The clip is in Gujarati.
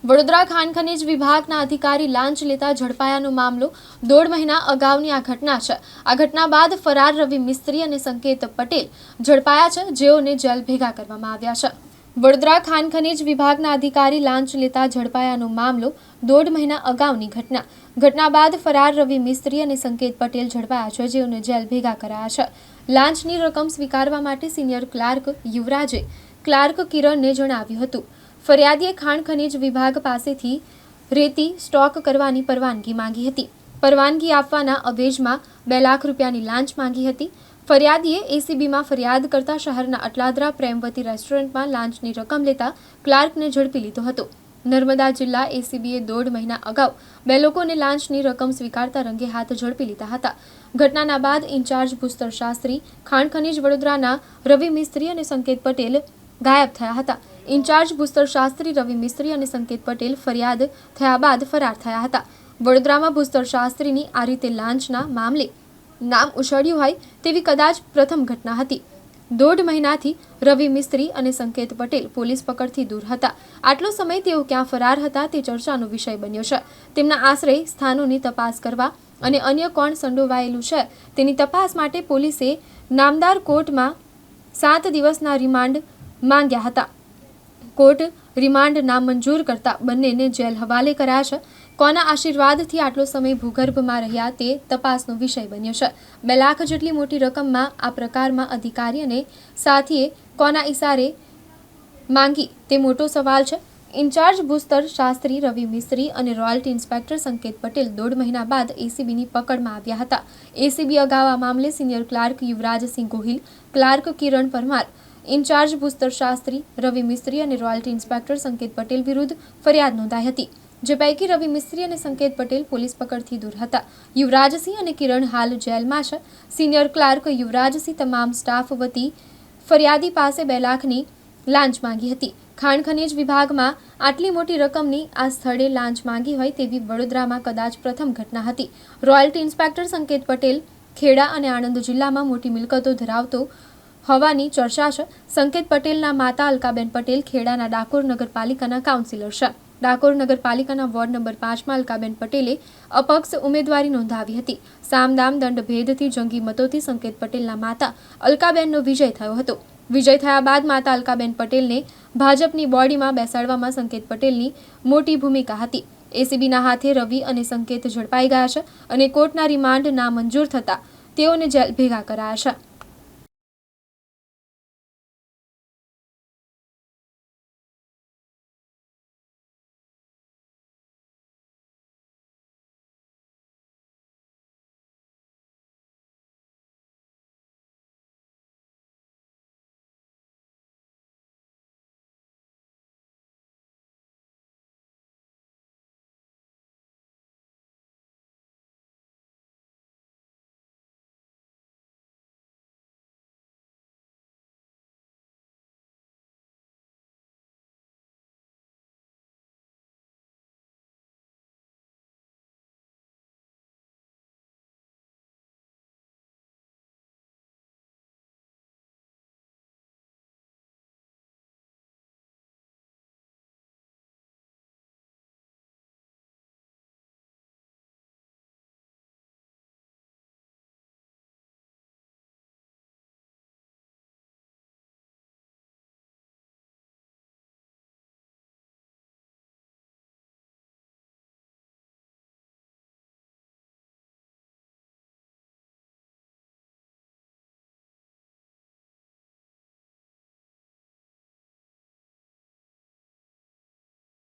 વડોદરા ખાણ ખનીજ વિભાગના અધિકારી લાંચ લેતા ઝડપાયાનો મામલો 1.5 મહિના અગાઉની આ ઘટના છે। આ ઘટના બાદ ફરાર રવિ મિસ્ત્રી અને સંકેત પટેલ ઝડપાયા છે, જેઓને જેલ ભેગા કરવામાં આવ્યા છે। વડોદરા ખાણ ખનીજ વિભાગના અધિકારી લાંચ લેતા ઝડપાયાનો મામલો 1.5 મહિના અગાઉની ઘટના બાદ ફરાર રવિ મિસ્ત્રી અને સંકેત પટેલ ઝડપાયા છે, જેઓને જેલ ભેગા કરાયા છે। લાંચની રકમ સ્વીકારવા માટે સિનિયર ક્લાર્ક યુવરાજે ક્લાર્ક કિરણને જણાવ્યું હતું। ફરિયાદીએ ખાણ ખનીજ વિભાગ પાસેથી રેતી સ્ટોક કરવાની પરવાનગી માંગી હતી। પરવાનગી આપવાના અવેજમાં 2 લાખ રૂપિયાની લાંચ માંગી હતી। ફરિયાદીએ એસીબીમાં ફરિયાદ કરતા શહેરના અટલાદરા પ્રેમવતી રેસ્ટોરન્ટમાં લાંચની રકમ લેતા ક્લાર્કને ઝડપી લીધો હતો। નર્મદા જિલ્લા એસીબીએ 1.5 મહિના અગાઉ 2 લોકોને લાંચની રકમ સ્વીકારતા રંગે હાથ ઝડપી લીધા હતા। ઘટનાના બાદ ઇન્ચાર્જ ભૂસ્તર શાસ્ત્રી ખાણ ખનીજ વડોદરાના રવિ મિસ્ત્રી અને સંકેત પટેલ ગાયબ થયા હતા। ઇન્ચાર્જ ભૂસ્તર શાસ્ત્રી રવિ મિસ્ત્રી અને સંકેત પટેલ ફરિયાદ થયા બાદ ફરાર થયા હતા। વડોદરામાં ભૂસ્તર શાસ્ત્રીની આ રીતે લાંચના મામલે નામ ઉછળ્યું હોય તેવી કદાચ પ્રથમ ઘટના હતી। 1.5 મહિનાથી રવિ મિસ્ત્રી અને સંકેત પટેલ પોલીસ પકડથી દૂર હતા। આટલો સમય તેઓ ક્યાં ફરાર હતા તે ચર્ચાનો વિષય બન્યો છે। તેમના આશ્રય સ્થાનોની તપાસ કરવા અને અન્ય કોણ સંડોવાયેલું છે તેની તપાસ માટે પોલીસે નામદાર કોર્ટમાં 7 દિવસના રિમાન્ડ માંગ્યા હતા। કોર્ટ રિમાન્ડ નામંજૂર કરતા બંનેને જેલ હવાલે કરાયા છે। કોના આશીર્વાદથી આટલો સમય ભૂગર્ભમાં રહ્યા તે તપાસનો વિષય બન્યો છે। 2 લાખ જેટલી મોટી રકમમાં આ પ્રકારમાં અધિકારી અને સાથીએ કોના ઇશારે માંગી તે મોટો સવાલ છે। ઇન્ચાર્જ ભૂસ્તર શાસ્ત્રી રવિ મિસ્ત્રી અને રોયલ્ટી ઇન્સ્પેક્ટર સંકેત પટેલ 1.5 મહિના બાદ એસીબીની પકડમાં આવ્યા હતા। એસીબી અગાઉ આ મામલે senior clerk Yuvrajsinh Gohil, clerk Kiran Parmar, incharge ભૂસ્તર શાસ્ત્રી રવિ મિસ્ત્રી અને રોયલ્ટી ઇન્સ્પેક્ટર સંકેત પટેલ વિરુદ્ધ ફરિયાદ નોંધાઈ હતી, જે પૈકી રવિ મિસ્ત્રી અને સંકેત પટેલ પોલીસ પકડથી દૂર હતા। યુવરાજસિંહ અને કિરણ હાલ જેલમાં છે। સિનિયર ક્લાર્ક યુવરાજસિંહ તમામ સ્ટાફ વતી ફરિયાદી પાસે 2 લાખની લાંચ માંગી હતી। ખાણ ખનીજ વિભાગમાં આટલી મોટી રકમની આ સ્થળે લાંચ માંગી હોય તેવી વડોદરામાં કદાચ પ્રથમ ઘટના હતી। રોયલ્ટી ઇન્સ્પેક્ટર સંકેત પટેલ ખેડા અને આણંદ જિલ્લામાં મોટી મિલકતો ધરાવતો હોવાની ચર્ચા છે। સંકેત પટેલના માતા અલકાબેન પટેલ ખેડાના ડાકોર નગરપાલિકાના કાઉન્સિલર છે। ડાકોર નગરપાલિકાના વોર્ડ નંબર 5માં અલકાબેન પટેલે અપક્ષ ઉમેદવારી નોંધાવી હતી। સામદામ દંડ ભેદથી જંગી મતોથી સંકેત પટેલના માતા અલકાબેનનો વિજય થયો હતો। વિજય થયા બાદ માતા અલકાબેન પટેલને ભાજપની બોડીમાં બેસાડવામાં સંકેત પટેલની મોટી ભૂમિકા હતી। એસીબીના હાથે રવિ અને સંકેત ઝડપાઈ ગયા છે અને કોર્ટના રિમાન્ડ નામંજૂર થતા તેઓને જેલ ભેગા કરાયા છે।